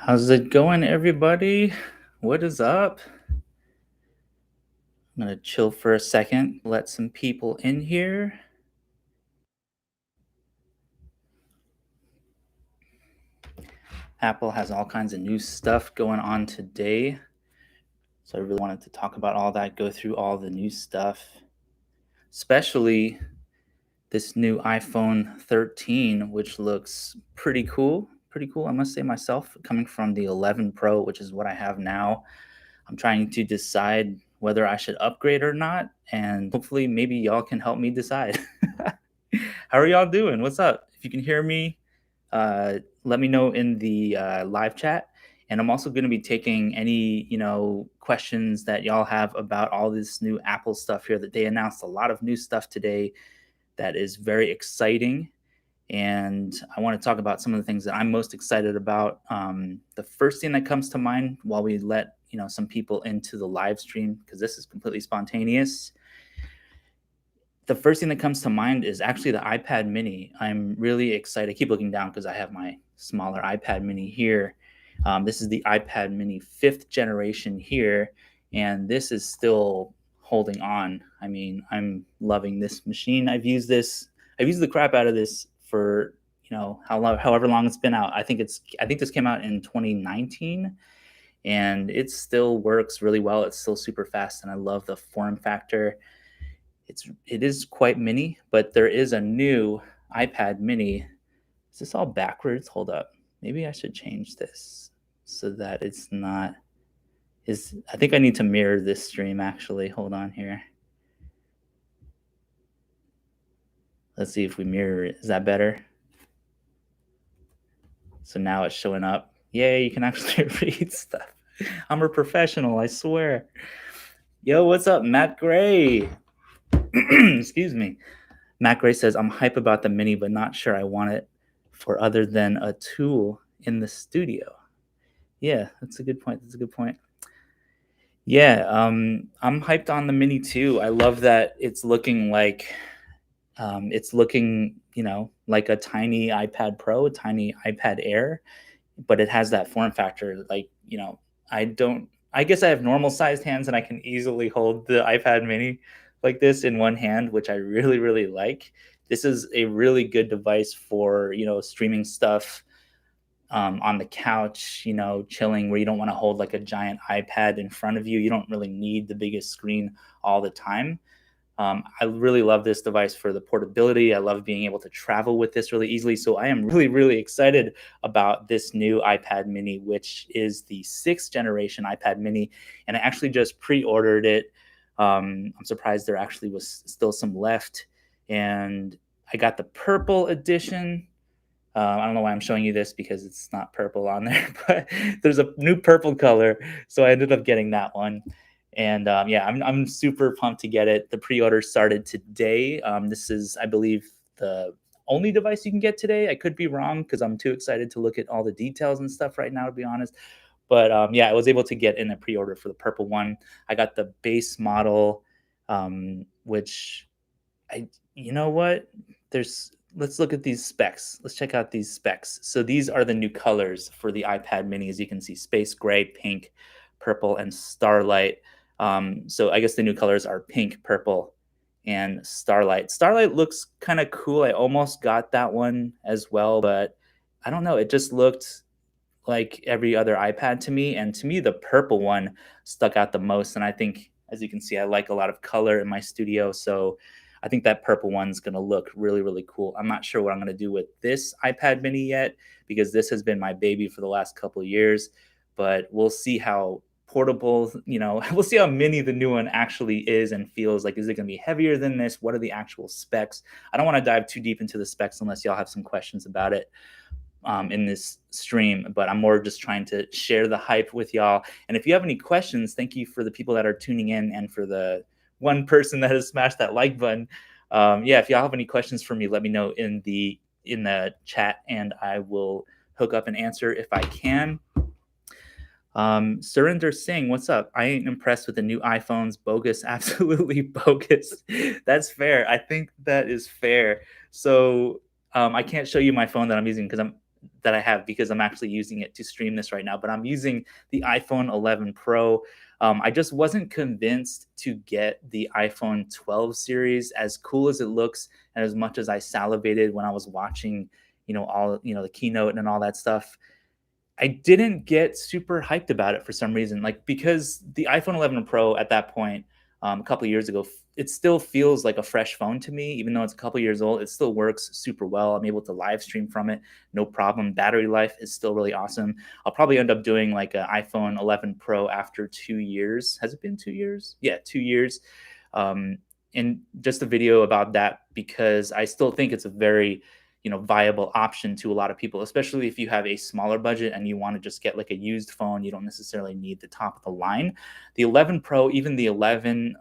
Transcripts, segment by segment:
How's it going, everybody? What is up? I'm gonna chill for a second, let some people in here. Apple has all kinds of new stuff going on today. So I really wanted to talk about all that, go through all the new stuff, especially this new iPhone 13, which looks pretty cool. Pretty cool, I must say myself, coming from the 11 Pro, which is what I have now. I'm trying to decide whether I should upgrade or not, and hopefully, maybe y'all can help me decide. How are y'all doing? What's up? If you can hear me, let me know in the live chat. And I'm also going to be taking any questions that y'all have about all this new Apple stuff here. That they announced a lot of new stuff today that is very exciting, and I want to talk about some of the things that I'm most excited about. The first thing that comes to mind while we let some people into the live stream, because this is completely spontaneous. The first thing that comes to mind is actually the iPad Mini. I'm really excited. I keep looking down because I have my smaller iPad Mini here. This is the iPad Mini 5th generation here, and this is still holding on. I mean, I'm loving this machine. I've used the crap out of this for however long it's been out. I think this came out in 2019, and it still works really well. It's still super fast, and I love the form factor. It is quite mini, but there is a new iPad Mini. Is this all backwards? Hold up. Maybe I should change this so that it's not. I think I need to mirror this stream actually. Hold on here. Let's see if we mirror it. Is that better? So now it's showing up. Yay, you can actually read stuff. I'm a professional, I swear. Yo, what's up, Matt Gray? Excuse me. Matt Gray says, I'm hype about the Mini, but not sure I want it for other than a tool in the studio. Yeah, that's a good point. Yeah, I'm hyped on the Mini too. I love that it's looking like like a tiny iPad Pro, a tiny iPad Air, but it has that form factor. I guess I have normal sized hands and I can easily hold the iPad Mini like this in one hand, which I really, really like. This is a really good device for, streaming stuff on the couch, chilling where you don't want to hold like a giant iPad in front of you. You don't really need the biggest screen all the time. I really love this device for the portability. I love being able to travel with this really easily. So I am really, really excited about this new iPad Mini, which is the 6th generation iPad Mini. And I actually just pre-ordered it. I'm surprised there actually was still some left. And I got the purple edition. I don't know why I'm showing you this because it's not purple on there, but there's a new purple color. So I ended up getting that one. And yeah, I'm super pumped to get it. The pre-order started today. This is, I believe, the only device you can get today. I could be wrong because I'm too excited to look at all the details and stuff right now, to be honest. But yeah, I was able to get in a pre-order for the purple one. I got the base model, which you know what? Let's look at these specs. Let's check out these specs. So these are the new colors for the iPad Mini. As you can see, space gray, pink, purple, and starlight. So I guess the new colors are pink, purple, and starlight. Starlight looks kind of cool. I almost got that one as well, but I don't know. It just looked like every other iPad to me. And to me, the purple one stuck out the most. And I think, as you can see, I like a lot of color in my studio. So I think that purple one's going to look really, really cool. I'm not sure what I'm going to do with this iPad Mini yet because this has been my baby for the last couple of years. But we'll see how portable, we'll see how mini the new one actually is and feels like. Is it going to be heavier than this? What are the actual specs? I don't want to dive too deep into the specs unless y'all have some questions about it in this stream, but I'm more just trying to share the hype with y'all. And if you have any questions, thank you for the people that are tuning in and for the one person that has smashed that like button. Yeah, if y'all have any questions for me, let me know in the chat, and I will hook up and answer if I can. Surinder Singh, what's up? I ain't impressed with the new iPhones. Bogus, absolutely bogus. That's fair. I think that is fair. So I can't show you my phone that I'm using because that I have because I'm actually using it to stream this right now. But I'm using the iPhone 11 Pro. I just wasn't convinced to get the iPhone 12 series, as cool as it looks and as much as I salivated when I was watching, all the keynote and all that stuff. I didn't get super hyped about it for some reason, like because the iPhone 11 Pro at that point, a couple of years ago, it still feels like a fresh phone to me, even though it's a couple of years old. It still works super well. I'm able to live stream from it, no problem. Battery life is still really awesome. I'll probably end up doing like an iPhone 11 Pro after 2 years. Has it been 2 years? Yeah, 2 years. Um, and just a video about that because I still think it's a very viable option to a lot of people, especially if you have a smaller budget and you want to just get like a used phone. You don't necessarily need the top of the line. The 11 Pro, even the 11,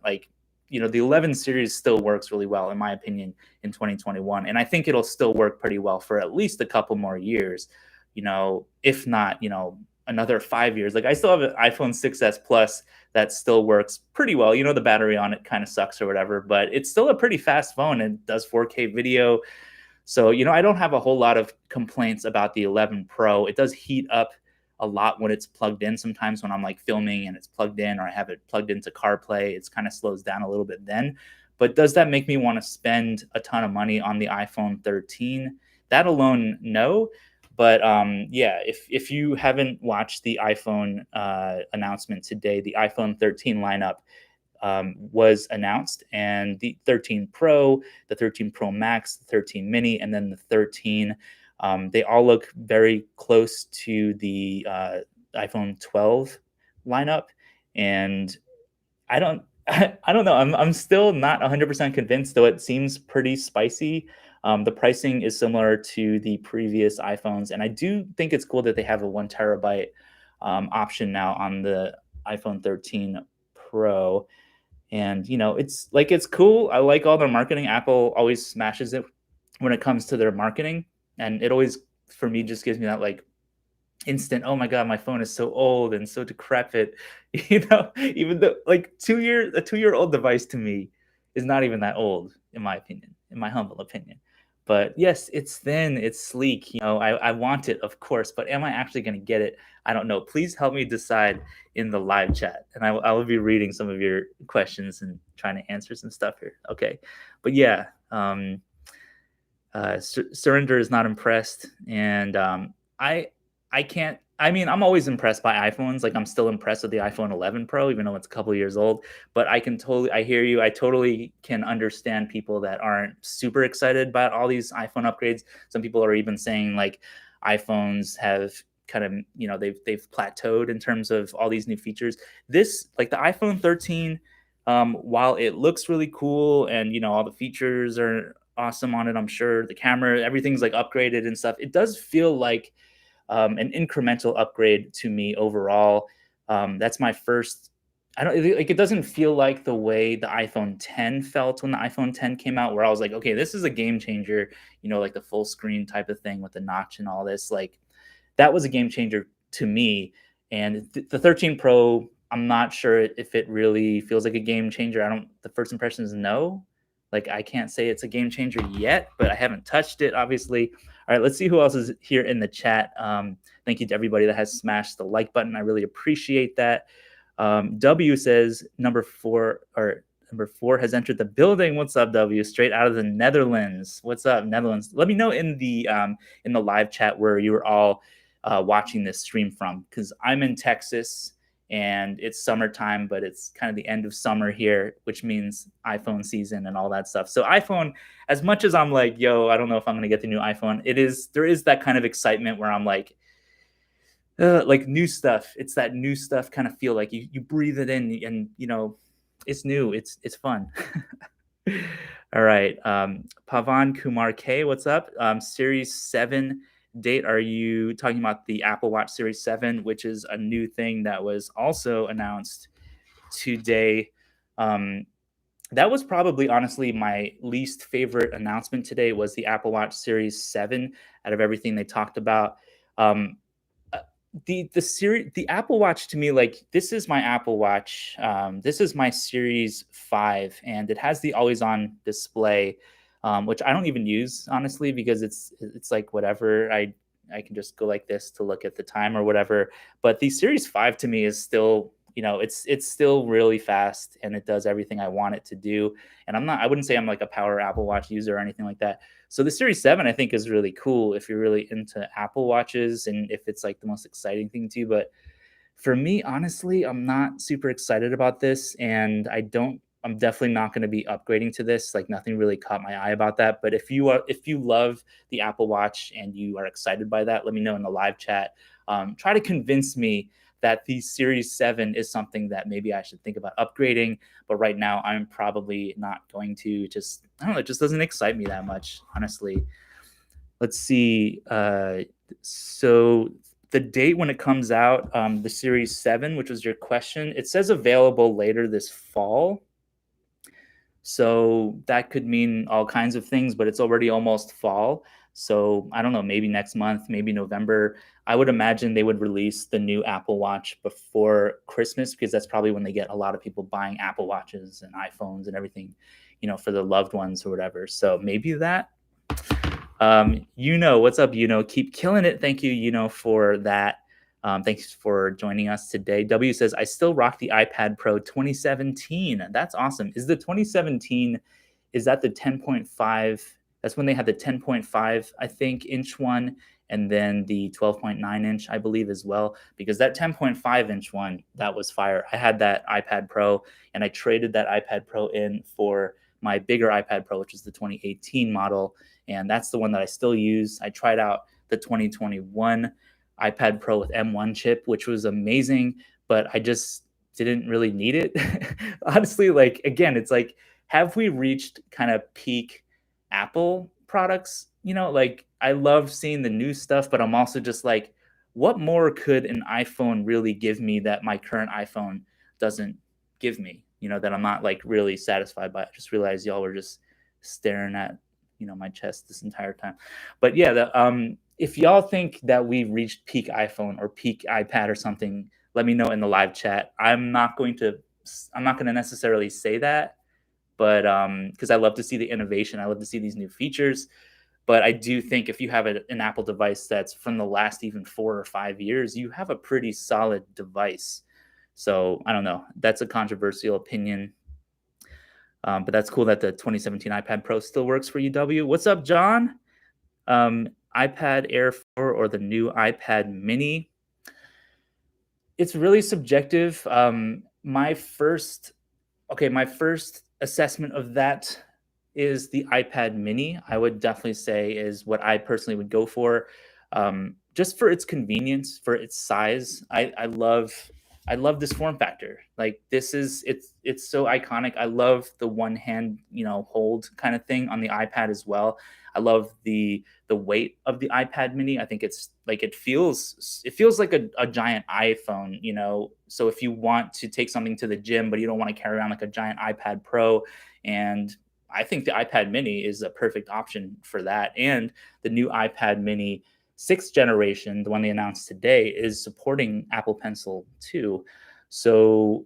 the 11 series still works really well in my opinion in 2021, and I think it'll still work pretty well for at least a couple more years, if not another 5 years. Like I still have an iPhone 6s Plus that still works pretty well. The battery on it kind of sucks or whatever, but it's still a pretty fast phone and does 4K video. So, I don't have a whole lot of complaints about the 11 Pro. It does heat up a lot when it's plugged in. Sometimes when I'm like filming and it's plugged in, or I have it plugged into CarPlay, it's kind of slows down a little bit then. But does that make me want to spend a ton of money on the iPhone 13? That alone, no. But yeah, if you haven't watched the iPhone announcement today, the iPhone 13 lineup was announced, and the 13 Pro, the 13 Pro Max, the 13 Mini, and then the 13, they all look very close to the iPhone 12 lineup. And I don't, I don't know. I'm still not 100% convinced, though it seems pretty spicy. The pricing is similar to the previous iPhones, and I do think it's cool that they have a 1 terabyte option now on the iPhone 13 Pro. And it's cool. I like all their marketing. Apple always smashes it when it comes to their marketing, and it always, for me, just gives me that like instant, oh my god, my phone is so old and so decrepit. Even though like a 2 year old device to me is not even that old, in my opinion, in my humble opinion. But yes, it's thin, it's sleek. I want it, of course, but am I actually going to get it? I don't know. Please help me decide in the live chat, and I will be reading some of your questions and trying to answer some stuff here. Okay, but yeah, Surrender is not impressed, and I can't. I mean, I'm always impressed by iPhones. Like I'm still impressed with the iPhone 11 Pro, even though it's a couple years old. But I hear you. I totally can understand people that aren't super excited about all these iPhone upgrades. Some people are even saying like iPhones have kind of, they've plateaued in terms of all these new features. This, like the iPhone 13, while it looks really cool and all the features are awesome on it, I'm sure the camera, everything's like upgraded and stuff. It does feel like an incremental upgrade to me overall. That's my first. I don't like. It doesn't feel like the way the iPhone 10 felt when the iPhone 10 came out, where I was like, okay, this is a game changer. Like the full screen type of thing with the notch and all this. Like that was a game changer to me. And the 13 Pro, I'm not sure if it really feels like a game changer. The first impression is no. Like I can't say it's a game changer yet, but I haven't touched it, obviously. All right, let's see who else is here in the chat. Thank you to everybody that has smashed the like button. I really appreciate that. W says number four has entered the building. What's up, W? Straight out of the Netherlands. What's up, Netherlands? Let me know in the live chat where you were all watching this stream from, because I'm in Texas and it's summertime, but it's kind of the end of summer here, which means iPhone season and all that stuff. So iPhone, as much as I'm like, yo, I don't know if I'm going to get the new iPhone, there is that kind of excitement where I'm like new stuff. It's that new stuff kind of feel, like you breathe it in and, it's new. It's fun. All right. Pavan Kumar K, what's up? Series 7 date, are you talking about the Apple Watch Series 7, which is a new thing that was also announced today? That was probably, honestly, my least favorite announcement today, was the Apple Watch Series 7 out of everything they talked about. The Apple Watch, to me, like, this is my Apple Watch. This is my Series 5, and it has the always on display, which I don't even use, honestly, because it's like whatever. I can just go like this to look at the time or whatever. But the Series 5 to me is still, it's still really fast and it does everything I want it to do. And I wouldn't say I'm like a power Apple Watch user or anything like that. So the Series 7 I think is really cool if you're really into Apple Watches and if it's like the most exciting thing to you. But for me, honestly, I'm not super excited about this, and I'm definitely not going to be upgrading to this. Like nothing really caught my eye about that. But if you love the Apple Watch and you are excited by that, let me know in the live chat. Try to convince me that the Series 7 is something that maybe I should think about upgrading. But right now, I'm probably not going to. Just I don't know. It just doesn't excite me that much, honestly. Let's see. So the date when it comes out, the Series 7, which was your question, it says available later this fall. So that could mean all kinds of things, but it's already almost fall. So I don't know, maybe next month, maybe November. I would imagine they would release the new Apple Watch before Christmas because that's probably when they get a lot of people buying Apple Watches and iPhones and everything, for their loved ones or whatever. So maybe that. What's up? Keep killing it. Thank you, for that. Thanks for joining us today. W says, I still rock the iPad Pro 2017. That's awesome. Is the 2017, is that the 10.5? That's when they had the 10.5, I think, inch one, and then the 12.9 inch, I believe, as well. Because that 10.5 inch one, that was fire. I had that iPad Pro, and I traded that iPad Pro in for my bigger iPad Pro, which is the 2018 model. And that's the one that I still use. I tried out the 2021 iPad Pro with M1 chip, which was amazing, but I just didn't really need it. Honestly, like, again, it's like, have we reached kind of peak Apple products? Like, I love seeing the new stuff, but I'm also just like, what more could an iPhone really give me that my current iPhone doesn't give me? That I'm not like really satisfied by. I just realized y'all were just staring at my chest this entire time. But yeah, if y'all think that we've reached peak iPhone or peak iPad or something, let me know in the live chat. I'm not going to necessarily say that, but because I love to see the innovation, I love to see these new features. But I do think if you have an Apple device that's from the last even 4 or 5 years, you have a pretty solid device. So I don't know. That's a controversial opinion. But that's cool that the 2017 iPad Pro still works for UW. What's up, John? iPad Air 4 or the new iPad Mini? It's really subjective. My first assessment of that is the iPad Mini. I would definitely say is what I personally would go for, just for its convenience, for its size. I love this form factor. Like it's so iconic. I love the one hand hold kind of thing on the iPad as well. I love the weight of the iPad Mini. I think it's like it feels like a giant iPhone. So if you want to take something to the gym but you don't want to carry around like a giant iPad Pro, and I think the iPad Mini is a perfect option for that. And the new iPad Mini 6th generation, the one they announced today, is supporting Apple Pencil too. So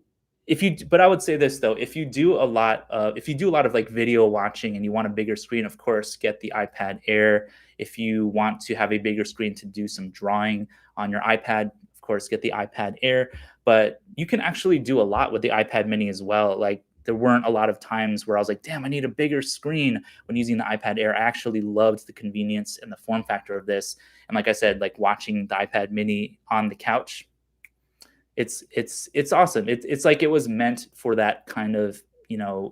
but I would say this though, if you do a lot of like video watching and you want a bigger screen, of course, get the iPad Air. If you want to have a bigger screen to do some drawing on your iPad, of course, get the iPad Air. But you can actually do a lot with the iPad Mini as well. Like there weren't a lot of times where I was like, damn, I need a bigger screen when using the iPad Air. I actually loved the convenience and the form factor of this. And like I said, like watching the iPad Mini on the couch, it's awesome. It's like it was meant for that kind of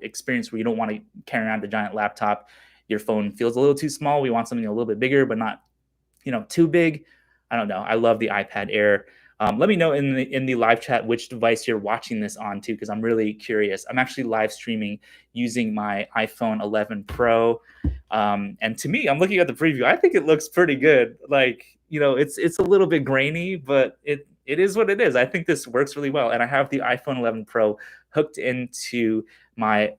experience where you don't want to carry around a giant laptop. Your phone feels a little too small. We want something a little bit bigger, but not too big. I don't know. I love the iPad Air. Let me know in the live chat which device you're watching this on too, because I'm really curious. I'm actually live streaming using my iPhone 11 Pro, and to me, I'm looking at the preview. I think it looks pretty good. Like it's a little bit grainy, but it is what it is. I think this works really well, and I have the iPhone 11 Pro hooked into my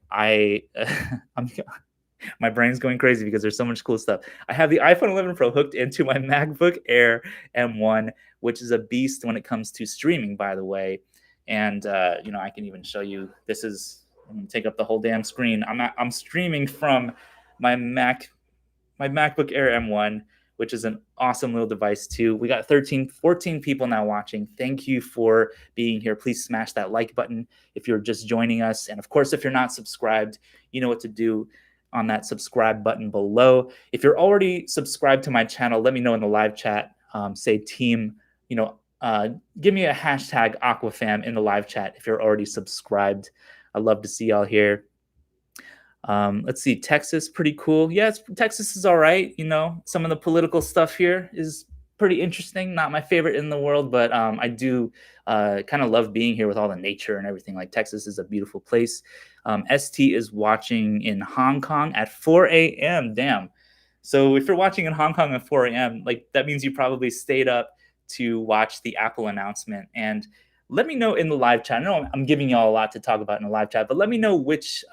my brain's going crazy because there's so much cool stuff. I have the iPhone 11 Pro hooked into my MacBook Air M1, which is a beast when it comes to streaming, by the way. And I can even show you. I'm gonna take up the whole damn screen. I'm streaming from my MacBook Air M1 which is an awesome little device too. We got 14 people now watching. Thank you for being here. Please smash that like button if you're just joining us. And of course, if you're not subscribed, you know what to do on that subscribe button below. If you're already subscribed to my channel, let me know in the live chat. Say team, give me a hashtag Aquafam in the live chat if you're already subscribed. I'd love to see y'all here. Let's see, Texas, pretty cool. Yeah, Texas is all right. Some of the political stuff here is pretty interesting. Not my favorite in the world, but I do kind of love being here with all the nature and everything. Like Texas is a beautiful place. ST is watching in Hong Kong at 4 a.m. Damn. So if you're watching in Hong Kong at 4 a.m., like that means you probably stayed up to watch the Apple announcement. And let me know in the live chat. I know I'm giving y'all a lot to talk about in the live chat, but let me know which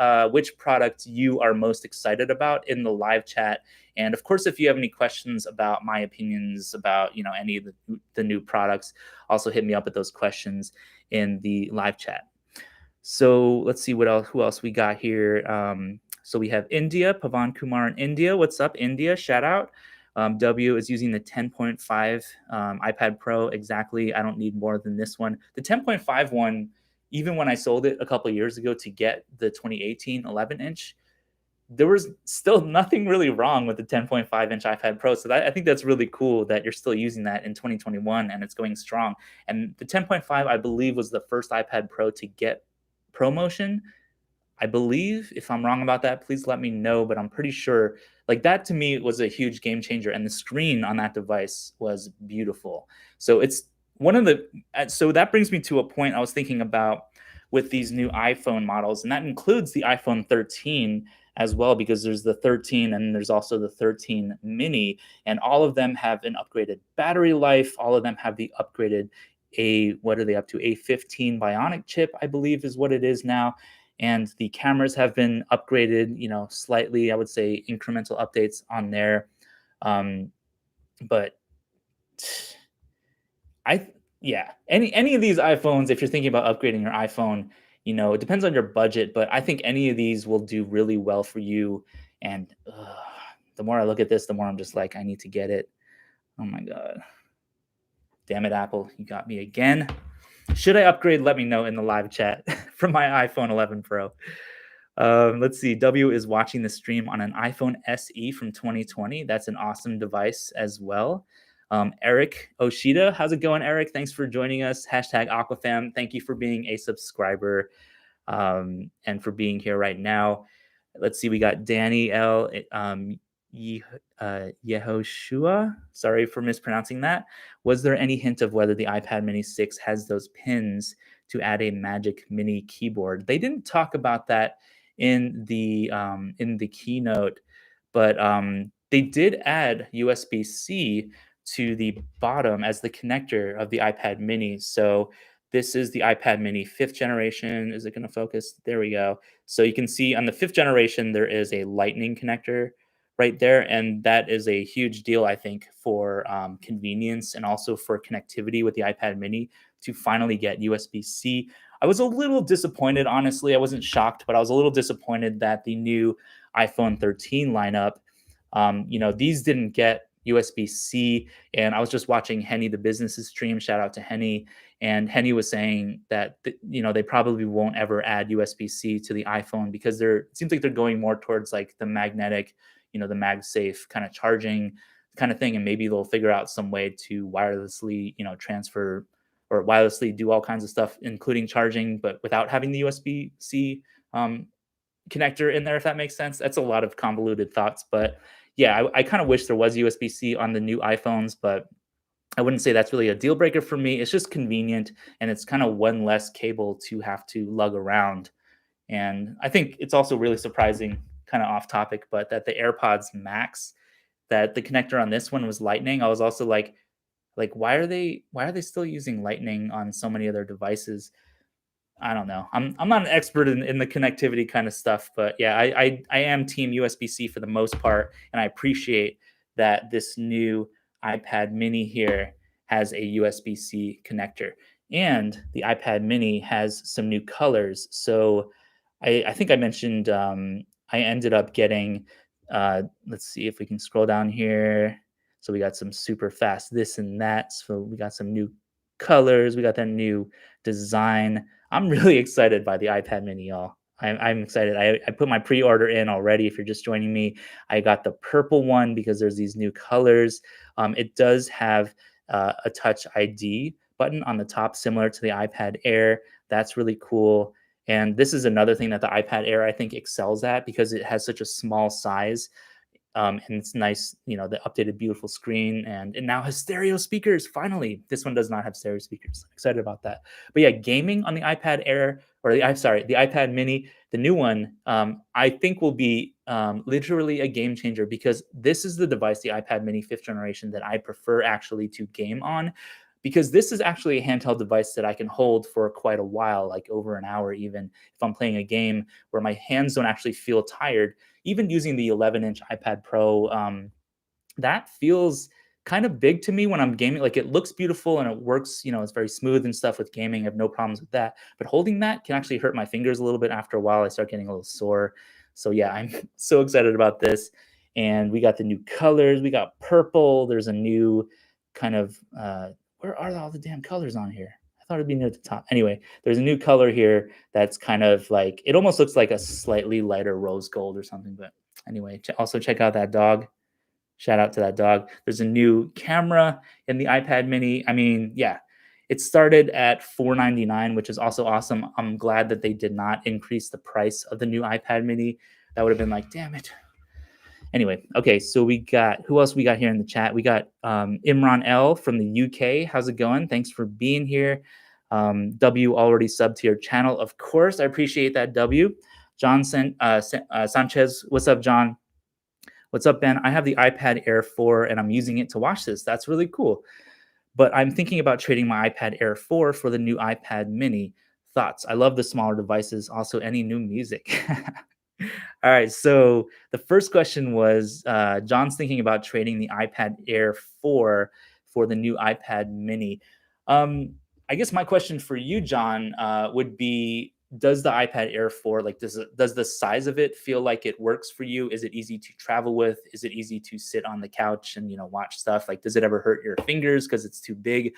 product you are most excited about in the live chat. And of course, if you have any questions about my opinions about any of the new products, also hit me up with those questions in the live chat. So let's see what else. Who else we got here? So we have India, Pavan Kumar in India. What's up, India? Shout out. W is using the 10.5 iPad Pro. Exactly. I don't need more than this one. The 10.5 one, even when I sold it a couple of years ago to get the 2018 11-inch, there was still nothing really wrong with the 10.5-inch iPad Pro. So I think that's really cool that you're still using that in 2021 and it's going strong. And the 10.5, I believe, was the first iPad Pro to get ProMotion. I believe. If I'm wrong about that, please let me know, but I'm pretty sure like that to me was a huge game changer, and the screen on that device was beautiful. So it's one of the so that brings me to a point I was thinking about with these new iPhone models, and that includes the iPhone 13 as well, because there's the 13 and there's also the 13 mini, and all of them have an upgraded battery life. All of them have the upgraded what are they up to? A 15 Bionic chip, I believe is what it is now. And the cameras have been upgraded, slightly. I would say incremental updates on there. But any of these iPhones, if you're thinking about upgrading your iPhone, it depends on your budget, but I think any of these will do really well for you. And the more I look at this, the more I'm just like, I need to get it. Oh my God. Damn it, Apple, you got me again. Should I upgrade? Let me know in the live chat from my iPhone 11 Pro. Let's see. W is watching the stream on an iPhone SE from 2020. That's an awesome device as well. Eric Oshida, how's it going, Eric? Thanks for joining us. Hashtag Aquafam. Thank you for being a subscriber and for being here right now. Let's see. We got Danny L. Yehoshua. Sorry for mispronouncing that. Was there any hint of whether the iPad Mini 6 has those pins to add a Magic Mini keyboard? They didn't talk about that in the keynote, but they did add USB-C to the bottom as the connector of the iPad Mini. So this is the iPad Mini 5th generation. Is it going to focus? There we go. So you can see on the 5th generation, there is a Lightning connector right there. And that is a huge deal, I think, for convenience and also for connectivity with the iPad Mini to finally get USB-C. I was a little disappointed, honestly. I wasn't shocked, but I was a little disappointed that the new iPhone 13 lineup, these didn't get USB-C. And I was just watching Henny the Business's stream. Shout out to Henny. And Henny was saying that they probably won't ever add USB-C to the iPhone because it seems like they're going more towards like the magnetic, the MagSafe kind of charging kind of thing, and maybe they'll figure out some way to wirelessly, transfer or wirelessly do all kinds of stuff, including charging, but without having the USB-C connector in there, if that makes sense. That's a lot of convoluted thoughts, but yeah, I kind of wish there was USB-C on the new iPhones, but I wouldn't say that's really a deal breaker for me. It's just convenient, and it's kind of one less cable to have to lug around. And I think it's also really surprising, kind of off topic, but that the AirPods Max, that the connector on this one was Lightning. I was also like why are they still using Lightning on so many of their devices? I don't know. I'm not an expert in the connectivity kind of stuff, but yeah, I am team USB-C for the most part, and I appreciate that this new iPad Mini here has a USB-C connector, and the iPad Mini has some new colors. So I think I mentioned I ended up getting. Let's see if we can scroll down here. So we got some super fast this and that. So we got some new colors. We got that new design. I'm really excited by the iPad Mini, y'all. I'm excited. I put my pre-order in already. If you're just joining me, I got the purple one because there's these new colors. It does have a Touch ID button on the top, similar to the iPad Air. That's really cool. And this is another thing that the iPad Air I think excels at because it has such a small size, and it's nice, the updated beautiful screen, and it now has stereo speakers. Finally, this one does not have stereo speakers. I'm excited about that. But yeah, gaming on the iPad Air, or the I'm sorry, the iPad Mini, the new one, I think will be literally a game changer because this is the device, the iPad Mini fifth generation, that I prefer actually to game on. Because this is actually a handheld device that I can hold for quite a while, like over an hour, even if I'm playing a game where my hands don't actually feel tired. Even using the 11-inch iPad Pro, that feels kind of big to me when I'm gaming. Like, it looks beautiful and it works, it's very smooth and stuff with gaming. I have no problems with that. But holding that can actually hurt my fingers a little bit after a while. I start getting a little sore. So yeah, I'm so excited about this. And we got the new colors. We got purple. There's a new kind of where are all the damn colors on here? I thought it'd be near the top. Anyway, there's a new color here that's kind of like, it almost looks like a slightly lighter rose gold or something. But anyway, also check out that dog. Shout out to that dog. There's a new camera in the iPad Mini. I mean, yeah, it started at $499, which is also awesome. I'm glad that they did not increase the price of the new iPad Mini. That would have been like, damn it. Anyway, okay, so we got, who else we got here in the chat? We got Imran L from the UK. How's it going? Thanks for being here. W already subbed to your channel, of course. I appreciate that, W. John Sanchez, what's up, John? What's up, Ben? I have the iPad Air 4 and I'm using it to watch this. That's really cool. But I'm thinking about trading my iPad Air 4 for the new iPad Mini. Thoughts? I love the smaller devices. Also, any new music? All right. So the first question was John's thinking about trading the iPad Air 4 for the new iPad Mini. Um, I guess my question for you, John, would be: does the iPad Air 4, like, does the size of it feel like it works for you? Is it easy to travel with? Is it easy to sit on the couch and watch stuff? Like, does it ever hurt your fingers because it's too big?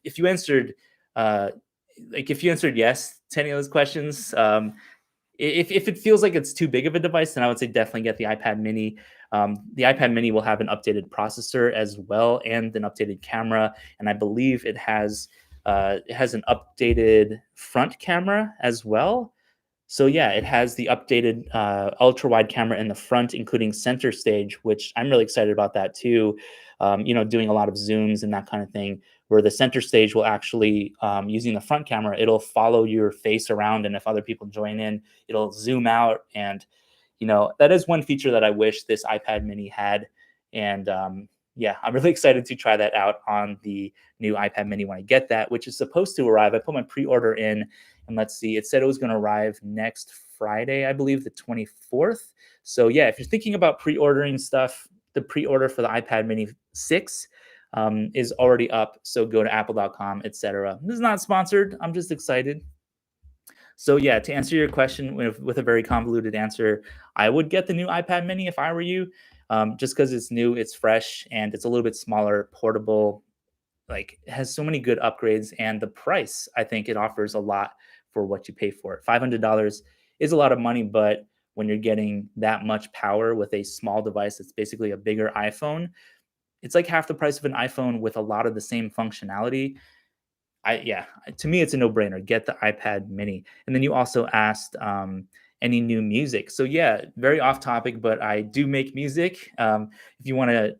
If you answered if you answered yes to any of those questions, if it feels like it's too big of a device, then I would say definitely get the iPad Mini. The iPad Mini will have an updated processor as well and an updated camera, and I believe it has an updated front camera as well. So yeah, it has the updated ultra wide camera in the front, including center stage, which I'm really excited about that too. Doing a lot of zooms and that kind of thing, where the center stage will actually, using the front camera, it'll follow your face around, and if other people join in, it'll zoom out. And that is one feature that I wish this iPad Mini had. And yeah, I'm really excited to try that out on the new iPad Mini when I get that, which is supposed to arrive. I put my pre-order in, and let's see, it said it was going to arrive next Friday, I believe, the 24th. So yeah, if you're thinking about pre-ordering stuff, the pre-order for the iPad Mini 6 is already up. So go to apple.com, etc. This is not sponsored. I'm just excited. So yeah, to answer your question with a very convoluted answer, I would get the new iPad Mini if I were you, just because it's new, it's fresh, and it's a little bit smaller, portable. Like, it has so many good upgrades, and the price, I think it offers a lot for what you pay for it. $500 is a lot of money, but when you're getting that much power with a small device that's basically a bigger iPhone, it's like half the price of an iPhone with a lot of the same functionality. Yeah, to me it's a no-brainer. Get the iPad Mini. And then you also asked any new music. So yeah, very off topic, but I do make music. If you want to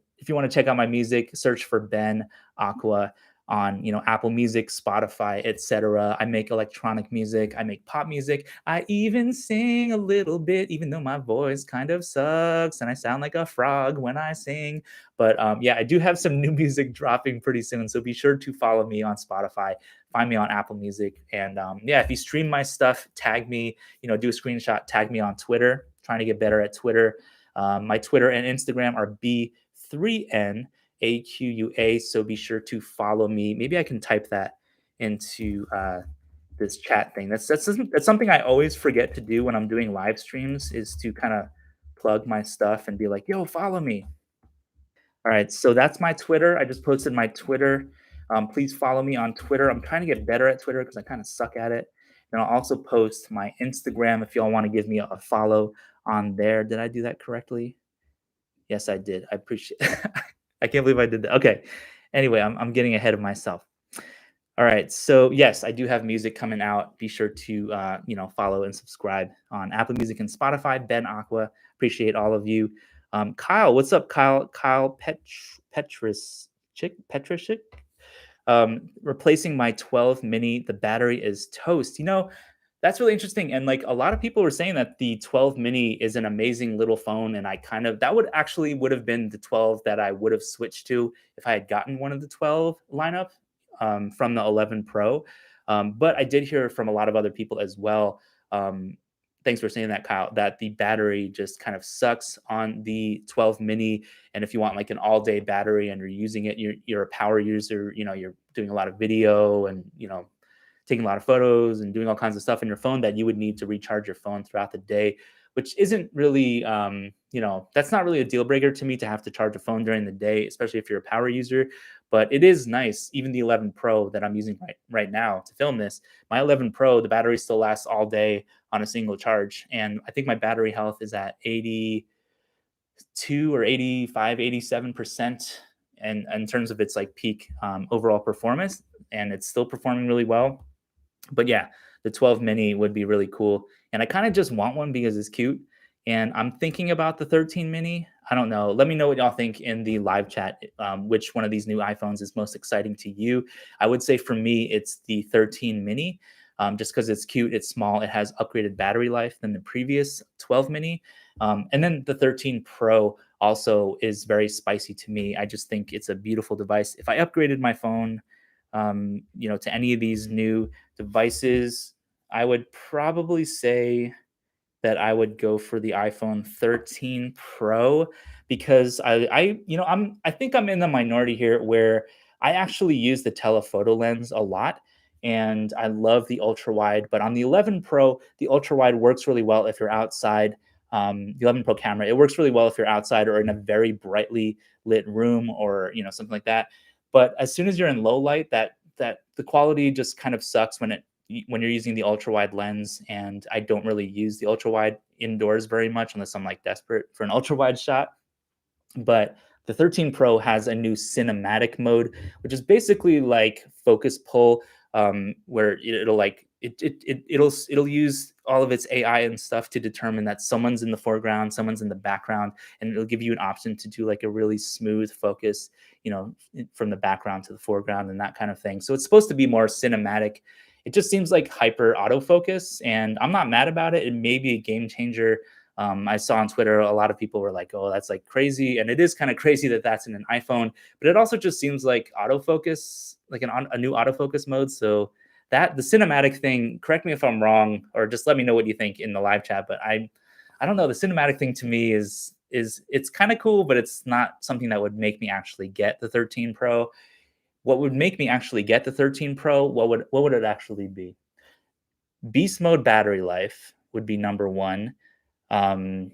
check out my music, search for Ben Aqua on Apple Music, Spotify, etc. I make electronic music. I make pop music. I even sing a little bit, even though my voice kind of sucks and I sound like a frog when I sing. But yeah, I do have some new music dropping pretty soon. So be sure to follow me on Spotify, find me on Apple Music. And yeah, if you stream my stuff, tag me, do a screenshot, tag me on Twitter. Trying to get better at Twitter. My Twitter and Instagram are B3NAQUA. So be sure to follow me. Maybe I can type that into this chat thing. That's something I always forget to do when I'm doing live streams, is to kind of plug my stuff and be like, yo, follow me. All right, so that's my Twitter. I just posted my Twitter. Please follow me on Twitter. I'm trying to get better at Twitter because I kind of suck at it. And I'll also post my Instagram if y'all want to give me a follow on there. Did I do that correctly? Yes, I did. I appreciate. I can't believe I did that. Okay. Anyway, I'm getting ahead of myself. All right. So yes, I do have music coming out. Be sure to follow and subscribe on Apple Music and Spotify. Ben Aqua, appreciate all of you. Kyle, what's up, Kyle? Kyle Petrusik. Replacing my 12 mini. The battery is toast. That's really interesting. And like a lot of people were saying that the 12 mini is an amazing little phone. And that would have been the 12 that I would have switched to if I had gotten one of the 12 lineup from the 11 Pro. But I did hear from a lot of other people as well. Thanks for saying that, Kyle, that the battery just kind of sucks on the 12 mini. And if you want like an all day battery and you're using it, you're a power user, you're doing a lot of video and, taking a lot of photos and doing all kinds of stuff in your phone, that you would need to recharge your phone throughout the day, which isn't really, that's not really a deal breaker to me to have to charge a phone during the day, especially if you're a power user. But it is nice, even the 11 Pro that I'm using right now to film this. My 11 Pro, the battery still lasts all day on a single charge. And I think my battery health is at 82 or 85, 87%. And in terms of its like peak overall performance, and it's still performing really well. But yeah, the 12 mini would be really cool. And I kind of just want one because it's cute. And I'm thinking about the 13 mini. I don't know. Let me know what y'all think in the live chat. Which one of these new iPhones is most exciting to you? I would say for me, it's the 13 mini, just because it's cute, it's small, it has upgraded battery life than the previous 12 mini. And then the 13 Pro also is very spicy to me. I just think it's a beautiful device. If I upgraded my phone, to any of these new devices, I would probably say that I would go for the iPhone 13 Pro because I think I'm in the minority here where I actually use the telephoto lens a lot and I love the ultra wide. But on the 11 Pro, the ultra wide works really well if you're outside. The 11 Pro camera, it works really well if you're outside or in a very brightly lit room or something like that. But as soon as you're in low light, that the quality just kind of sucks when you're using the ultra wide lens. And I don't really use the ultra wide indoors very much unless I'm like desperate for an ultra wide shot. But the 13 Pro has a new cinematic mode, which is basically like focus pull, where it'll use all of its AI and stuff to determine that someone's in the foreground, someone's in the background, and it'll give you an option to do like a really smooth focus, from the background to the foreground and that kind of thing. So it's supposed to be more cinematic. It just seems like hyper autofocus, and I'm not mad about it. It may be a game changer. I saw on Twitter a lot of people were like, "Oh, that's like crazy," and it is kind of crazy that that's in an iPhone. But it also just seems like autofocus, like a new autofocus mode. So that the cinematic thing. Correct me if I'm wrong, or just let me know what you think in the live chat. But I don't know. The cinematic thing to me is it's kind of cool, but it's not something that would make me actually get the 13 Pro. What would make me actually get the 13 Pro? What would it actually be? Beast mode battery life would be number one. um,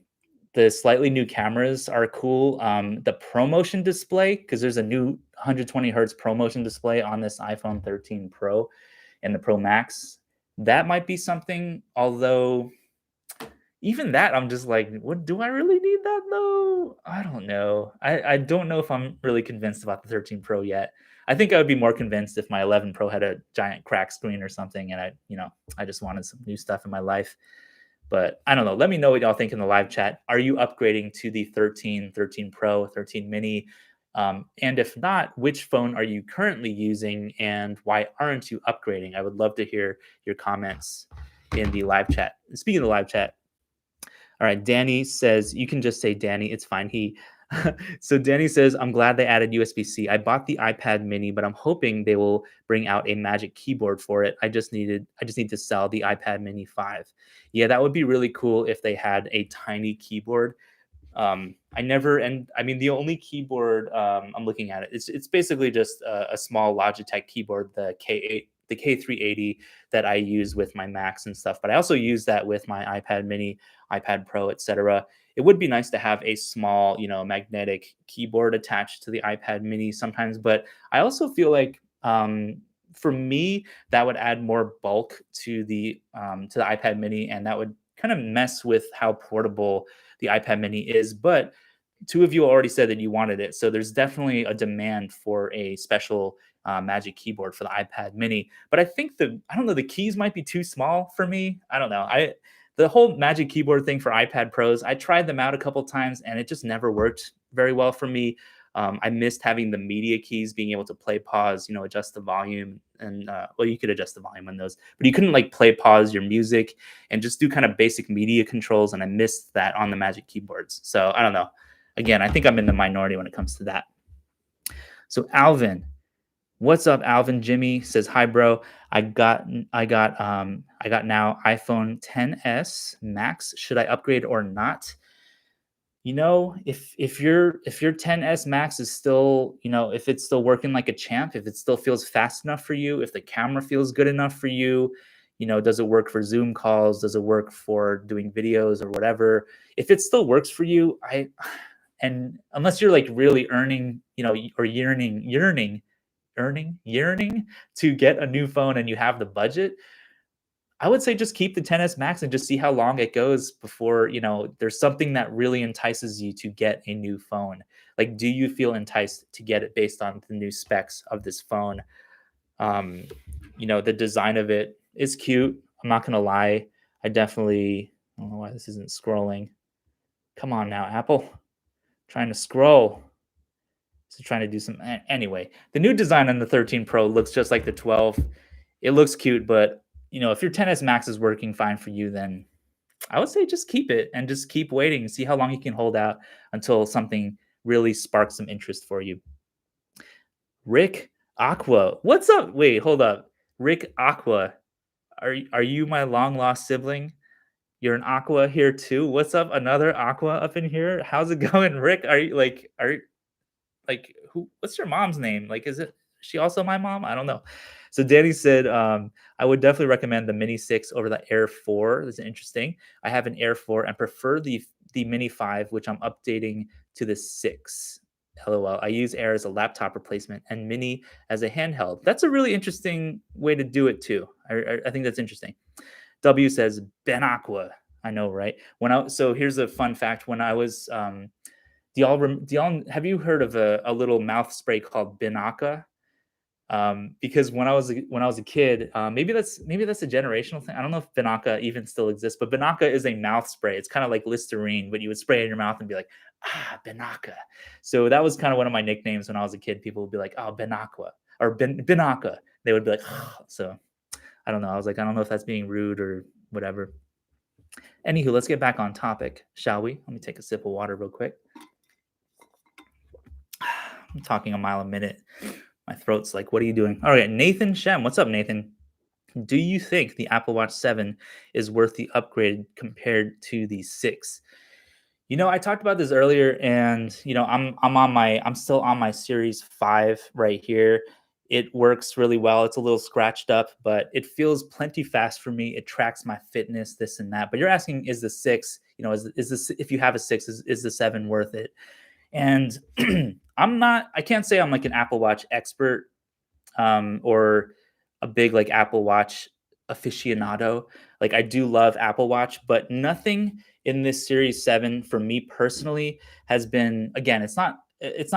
the slightly new cameras are cool. The ProMotion display, because there's a new 120 hertz ProMotion display on this iPhone 13 Pro and the Pro Max. That might be something. Although even that, I'm just like, what do I really need that though? I don't know. I don't know if I'm really convinced about the 13 Pro yet. I think I would be more convinced if my 11 Pro had a giant crack screen or something, and I just wanted some new stuff in my life. But I don't know. Let me know what y'all think in the live chat. Are you upgrading to the 13, 13 Pro, 13 Mini? And if not, which phone are you currently using and why aren't you upgrading? I would love to hear your comments in the live chat. Speaking of the live chat, all right, Danny says, you can just say Danny, it's fine. So Danny says, I'm glad they added USB-C. I bought the iPad mini, but I'm hoping they will bring out a magic keyboard for it. I just need to sell the iPad mini 5. Yeah, that would be really cool if they had a tiny keyboard. I mean, the only keyboard I'm looking at it's basically just a small Logitech keyboard, the K8 the K380 that I use with my Macs and stuff, but I also use that with my iPad Mini, iPad Pro, etc. It would be nice to have a small, magnetic keyboard attached to the iPad Mini sometimes, but I also feel like for me that would add more bulk to the iPad Mini, and that would kind of mess with how portable the iPad Mini is. But two of you already said that you wanted it, so there's definitely a demand for a special Magic Keyboard for the iPad Mini. But I don't know, the keys might be too small for me. I don't know. The whole Magic Keyboard thing for iPad Pros, I tried them out a couple times and it just never worked very well for me. I missed having the media keys, being able to play, pause, adjust the volume, and well, you could adjust the volume on those, but you couldn't like play, pause your music, and just do kind of basic media controls. And I missed that on the Magic Keyboards. So I don't know. Again, I think I'm in the minority when it comes to that. So Alvin, what's up, Alvin? Jimmy says, "Hi, bro. I got now iPhone 10s Max. Should I upgrade or not?" If your 10s Max is still, if it's still working like a champ, if it still feels fast enough for you, if the camera feels good enough for you, does it work for Zoom calls? Does it work for doing videos or whatever? If it still works for you, and unless you're like really earning, or yearning to get a new phone and you have the budget, I would say just keep the 10s Max and just see how long it goes before, there's something that really entices you to get a new phone. Like, do you feel enticed to get it based on the new specs of this phone? Um, the design of it is cute. I'm not gonna lie. I don't know why this isn't scrolling. Come on now, Apple. Trying to scroll. So trying to do some anyway. The new design on the 13 Pro looks just like the 12. It looks cute, but if your 10s Max is working fine for you, then I would say just keep it and just keep waiting, see how long you can hold out until something really sparks some interest for you. Rick Aqua, what's up? Wait, hold up. Rick Aqua, are you my long lost sibling? You're an Aqua here too. What's up? Another Aqua up in here. How's it going, Rick? Who, what's your mom's name? Like, is she also my mom? I don't know. So Danny said, I would definitely recommend the Mini 6 over the Air 4. That's interesting. I have an Air 4 and prefer the Mini 5, which I'm updating to the 6. LOL. I use Air as a laptop replacement and Mini as a handheld. That's a really interesting way to do it too. I think that's interesting. W says Ben Aqua. I know, right? So here's a fun fact. When I was do y'all have you heard of a little mouth spray called Binaca? Because when I was a kid, maybe that's a generational thing. I don't know if Binaca even still exists, but Binaca is a mouth spray. It's kind of like Listerine, but you would spray it in your mouth and be like, Binaca. So that was kind of one of my nicknames when I was a kid. People would be like, oh, Binaqua or Binaca. They would be like, so I don't know. I was like, I don't know if that's being rude or whatever. Anywho, let's get back on topic, shall we? Let me take a sip of water real quick. I'm talking a mile a minute. My throat's like, what are you doing? All right, Nathan Shem. What's up, Nathan? Do you think the Apple Watch 7 is worth the upgrade compared to the 6? I talked about this earlier, and I'm still on my Series 5 right here. It works really well. It's a little scratched up, but it feels plenty fast for me. It tracks my fitness, this and that. But you're asking, is the 6, is this, if you have a 6, is the 7 worth it? And I can't say I'm like an Apple Watch expert, or a big like Apple Watch aficionado. Like, I do love Apple Watch, but nothing in this Series 7 for me personally has been, again, it's not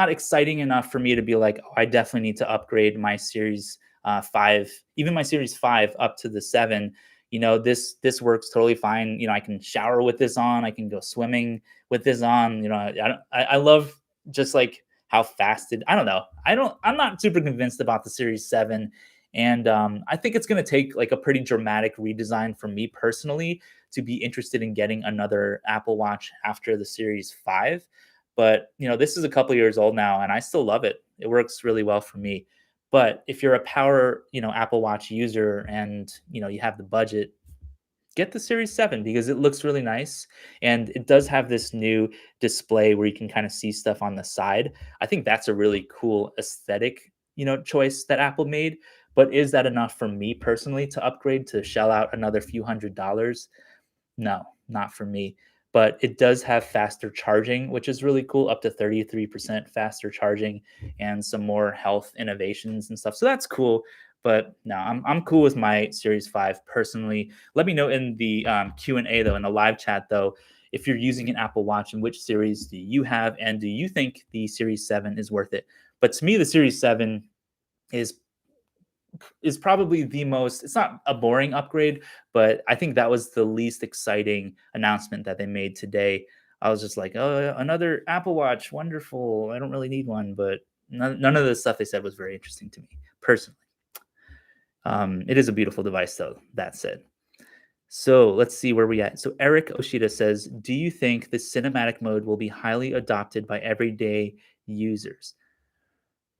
exciting enough for me to be like, oh, I definitely need to upgrade my Series 5, even my Series 5 up to the 7. This works totally fine. I can shower with this on. I can go swimming with this on. I love just like how fast I don't know. I'm not super convinced about the Series 7. And I think it's going to take like a pretty dramatic redesign for me personally to be interested in getting another Apple Watch after the Series 5. But, this is a couple years old now and I still love it. It works really well for me. But if you're a power, Apple Watch user and, you have the budget, get the Series 7 because it looks really nice. And it does have this new display where you can kind of see stuff on the side. I think that's a really cool aesthetic, choice that Apple made. But is that enough for me personally to upgrade, to shell out another few $100s? No, not for me. But it does have faster charging, which is really cool, up to 33% faster charging and some more health innovations and stuff. So that's cool. But no, I'm cool with my Series 5 personally. Let me know in the Q&A, though, in the live chat, though, if you're using an Apple Watch and which series do you have, and do you think the Series 7 is worth it? But to me, the Series 7 is probably the most, it's not a boring upgrade, but I think that was the least exciting announcement that they made today. I was just like, oh, another Apple Watch, wonderful. I don't really need one, but none of the stuff they said was very interesting to me personally. It is a beautiful device, though, that said. So let's see where we at. So Eric Oshida says, do you think the cinematic mode will be highly adopted by everyday users?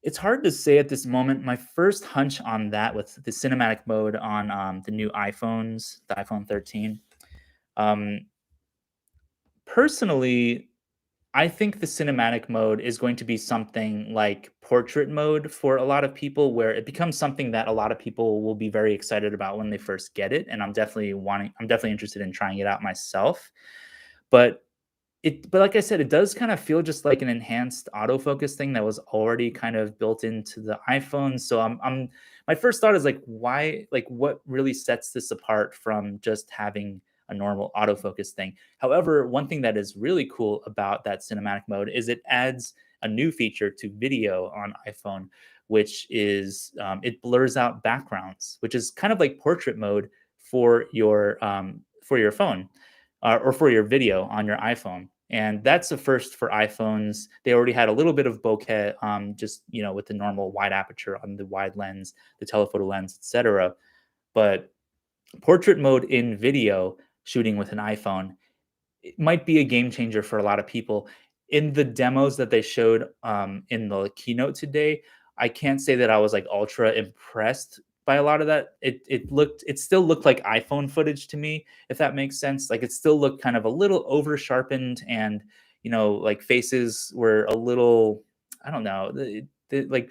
It's hard to say at this moment. My first hunch on that, with the cinematic mode on the new iPhones, the iPhone 13, um, personally, I think the cinematic mode is going to be something like portrait mode for a lot of people, where it becomes something that a lot of people will be very excited about when they first get it. And I'm definitely interested in trying it out myself. But but like I said, it does kind of feel just like an enhanced autofocus thing that was already kind of built into the iPhone. So my first thought is like, why, like what really sets this apart from just having a normal autofocus thing? However, one thing that is really cool about that cinematic mode is it adds a new feature to video on iPhone, which is it blurs out backgrounds, which is kind of like portrait mode for your phone, or for your video on your iPhone. And that's a first for iPhones. They already had a little bit of bokeh, just with the normal wide aperture on the wide lens, the telephoto lens, etc. But portrait mode in video shooting with an iPhone, it might be a game changer for a lot of people. In the demos that they showed in the keynote today, I can't say that I was like ultra impressed by a lot of that. It still looked like iPhone footage to me, if that makes sense. Like it still looked kind of a little over sharpened, and like faces were a little, I don't know, like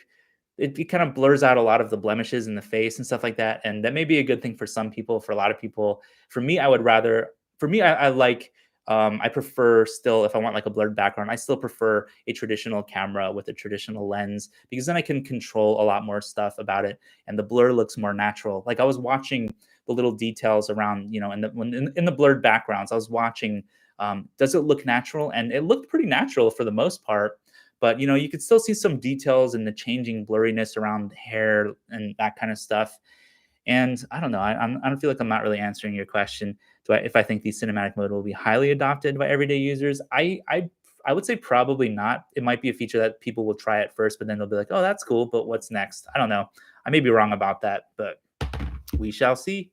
it kind of blurs out a lot of the blemishes in the face and stuff like that. And that may be a good thing for some people. For a lot of people, for me, I would rather. For me, I like I prefer still, if I want like a blurred background, I still prefer a traditional camera with a traditional lens, because then I can control a lot more stuff about it, and the blur looks more natural. Like I was watching the little details around, in the blurred backgrounds, I was watching, does it look natural? And it looked pretty natural for the most part. But you could still see some details in the changing blurriness around the hair and that kind of stuff. And I don't know. I don't feel like I'm not really answering your question. If I think the cinematic mode will be highly adopted by everyday users? I would say probably not. It might be a feature that people will try at first, but then they'll be like, "Oh, that's cool, but what's next?" I don't know. I may be wrong about that, but we shall see.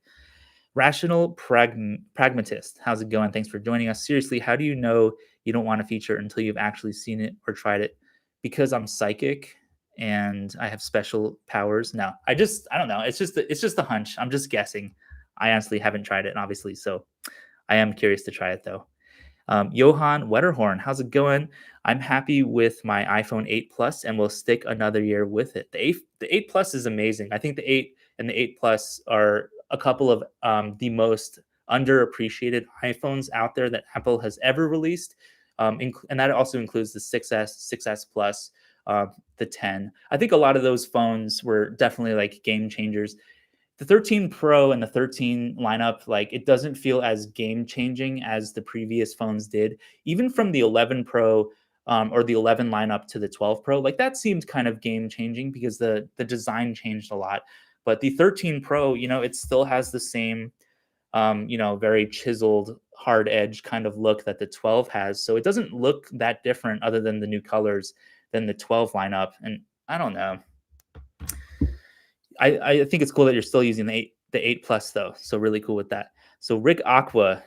Rational pragmatist, how's it going? Thanks for joining us. Seriously, how do you know you don't want a feature until you've actually seen it or tried it? Because I'm psychic and I have special powers. No, I don't know. It's just a hunch. I'm just guessing. I honestly haven't tried it, obviously, so I am curious to try it though. Johan Wetterhorn, how's it going? I'm happy with my iPhone 8 Plus and will stick another year with it. The 8 Plus is amazing. I think the 8 and the 8 Plus are a couple of the most underappreciated iPhones out there that Apple has ever released. And that also includes the 6S, 6S Plus, the 10. I think a lot of those phones were definitely like game changers. The 13 Pro and the 13 lineup, like it doesn't feel as game changing as the previous phones did. Even from the 11 Pro, or the 11 lineup to the 12 Pro, like that seemed kind of game changing because the design changed a lot. But the 13 Pro, it still has the same, very chiseled, hard edge kind of look that the 12 has. So it doesn't look that different, other than the new colors, than the 12 lineup. And I don't know. I think it's cool that you're still using the 8 Plus though. So really cool with that. So Rick Aqua,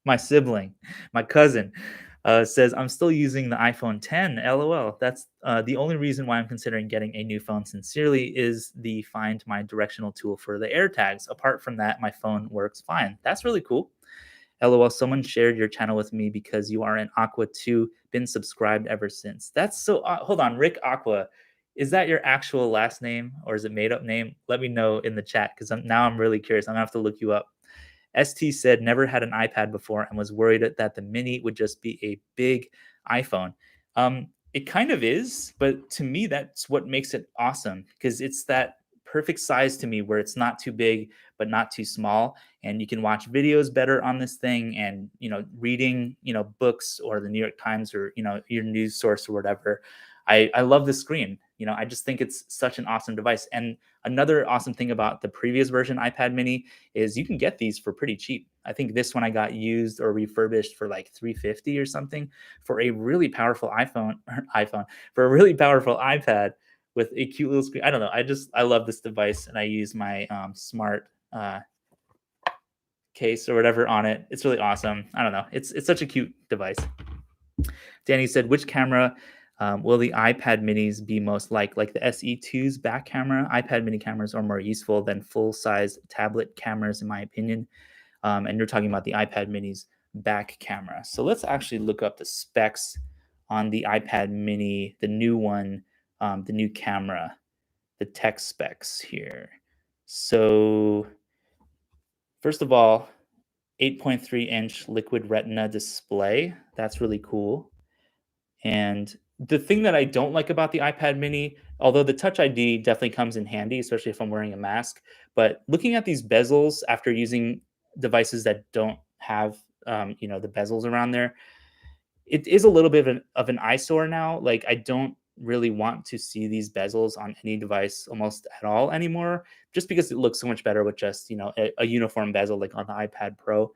my sibling, my cousin, says I'm still using the iPhone 10. LOL. That's the only reason why I'm considering getting a new phone. Sincerely, is the Find My directional tool for the AirTags. Apart from that, my phone works fine. That's really cool. LOL. Someone shared your channel with me because you are an Aqua too. Been subscribed ever since. That's so. Hold on, Rick Aqua. Is that your actual last name or is it made up name? Let me know in the chat because now I'm really curious. I'm gonna have to look you up. ST said never had an iPad before and was worried that the mini would just be a big iPhone. It kind of is, but to me, that's what makes it awesome because it's that perfect size to me where it's not too big but not too small, and you can watch videos better on this thing, and reading books or the New York Times or your news source or whatever. I love the screen. I just think it's such an awesome device. And another awesome thing about the previous version iPad mini is you can get these for pretty cheap. I think this one I got used or refurbished for like 350 or something for a really powerful iPhone for a really powerful iPad with a cute little screen. I don't know. I love this device and I use my smart case or whatever on it. It's really awesome. I don't know. It's such a cute device. Danny said, which camera will the iPad minis be most like the SE2's back camera? iPad mini cameras are more useful than full-size tablet cameras, in my opinion. And you're talking about the iPad mini's back camera. So let's actually look up the specs on the iPad mini, the new one, the new camera, the tech specs here. So first of all, 8.3-inch liquid retina display. That's really cool. And the thing that I don't like about the iPad mini, although the Touch ID definitely comes in handy, especially if I'm wearing a mask, but looking at these bezels after using devices that don't have, the bezels around there, it is a little bit of an eyesore now. Like, I don't really want to see these bezels on any device almost at all anymore, just because it looks so much better with just, a uniform bezel like on the iPad Pro.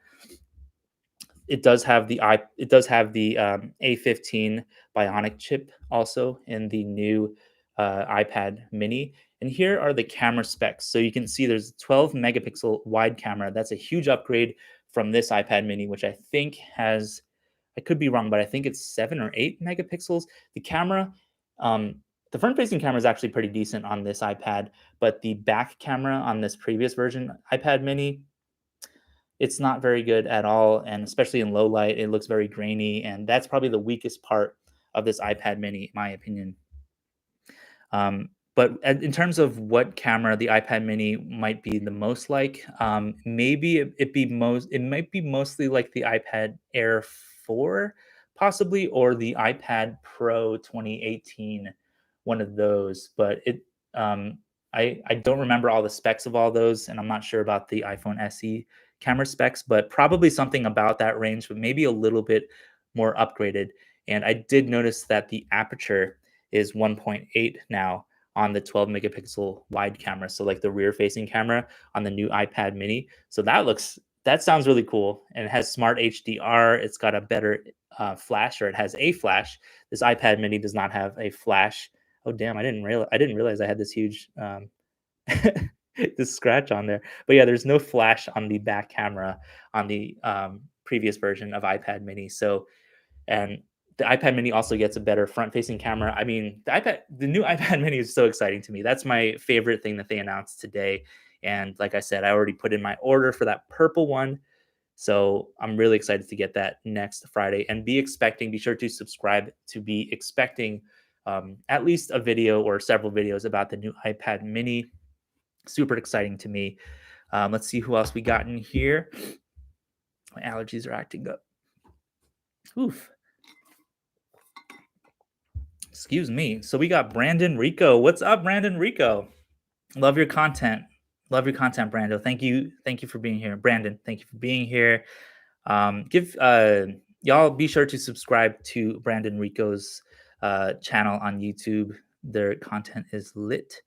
It does have the A15 Bionic chip also in the new iPad Mini. And here are the camera specs. So you can see there's a 12 megapixel wide camera. That's a huge upgrade from this iPad Mini, which I think has, I could be wrong, but I think it's 7 or 8 megapixels. The camera, the front-facing camera is actually pretty decent on this iPad, but the back camera on this previous version iPad Mini, it's not very good at all, and especially in low light, it looks very grainy, and that's probably the weakest part of this iPad Mini, in my opinion. But in terms of what camera the iPad Mini might be the most like, maybe it might be mostly like the iPad Air 4, possibly, or the iPad Pro 2018, one of those. But I don't remember all the specs of all those, and I'm not sure about the iPhone SE camera specs, but probably something about that range, but maybe a little bit more upgraded. And I did notice that the aperture is 1.8 now on the 12 megapixel wide camera. So like the rear facing camera on the new iPad mini. So that sounds really cool. And it has smart HDR. It's got a better flash, or it has a flash. This iPad mini does not have a flash. Oh, damn. I didn't realize I had this huge, this scratch on there. But yeah, there's no flash on the back camera on the previous version of iPad mini. So, and the iPad mini also gets a better front-facing camera. I mean, the new iPad mini is so exciting to me. That's my favorite thing that they announced today. And like I said, I already put in my order for that purple one. So I'm really excited to get that next Friday, and be sure to subscribe to be expecting at least a video or several videos about the new iPad mini. Super exciting to me. Let's see who else we got in here. My allergies are acting up. Oof. Excuse me. So we got Brandon Rico. What's up, Brandon Rico? Love your content. Love your content, Brando. Thank you for being here. Brandon, thank you for being here. Give y'all be sure to subscribe to Brandon Rico's channel on YouTube. Their content is lit.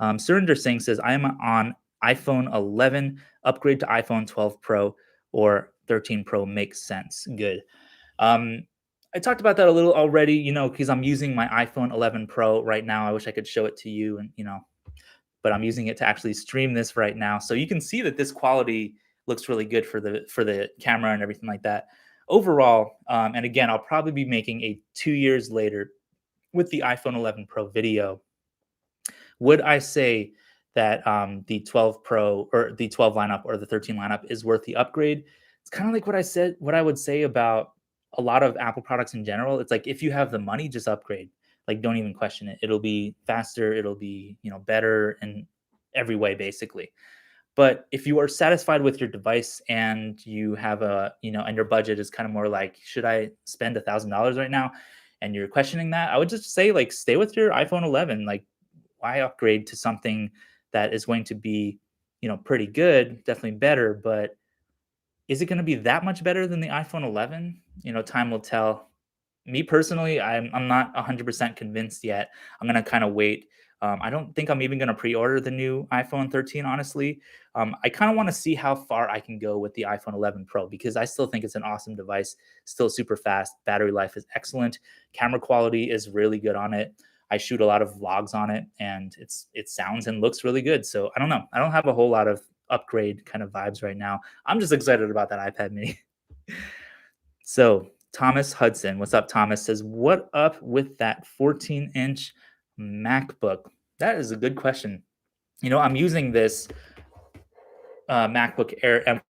Surinder Singh says, I am on iPhone 11, upgrade to iPhone 12 Pro or 13 Pro makes sense. Good. I talked about that a little already, because I'm using my iPhone 11 Pro right now. I wish I could show it to you, and but I'm using it to actually stream this right now. So you can see that this quality looks really good for the camera and everything like that. Overall, and again, I'll probably be making a 2 years later with the iPhone 11 Pro video. Would I say that the 12 Pro or the 12 lineup or the 13 lineup is worth the upgrade? It's kind of like what I would say about a lot of Apple products in general. It's like, if you have the money, just upgrade. like don't even question it. It'll be faster, it'll be, better in every way basically. But if you are satisfied with your device and you have and your budget is kind of more like, should I spend $1,000 right now? And you're questioning that, I would just say like stay with your iPhone 11. Like, why upgrade to something that is going to be, pretty good, definitely better, but is it going to be that much better than the iPhone 11? Time will tell. Me personally, I'm not 100% convinced yet. I'm gonna kind of wait. I don't think I'm even gonna pre-order the new iPhone 13. Honestly, I kind of want to see how far I can go with the iPhone 11 Pro because I still think it's an awesome device. Still super fast. Battery life is excellent. Camera quality is really good on it. I shoot a lot of vlogs on it, and it sounds and looks really good. So I don't know. I don't have a whole lot of upgrade kind of vibes right now. I'm just excited about that iPad Mini. So Thomas Hudson, what's up, Thomas? Says, what up with that 14-inch MacBook? That is a good question. I'm using this MacBook Air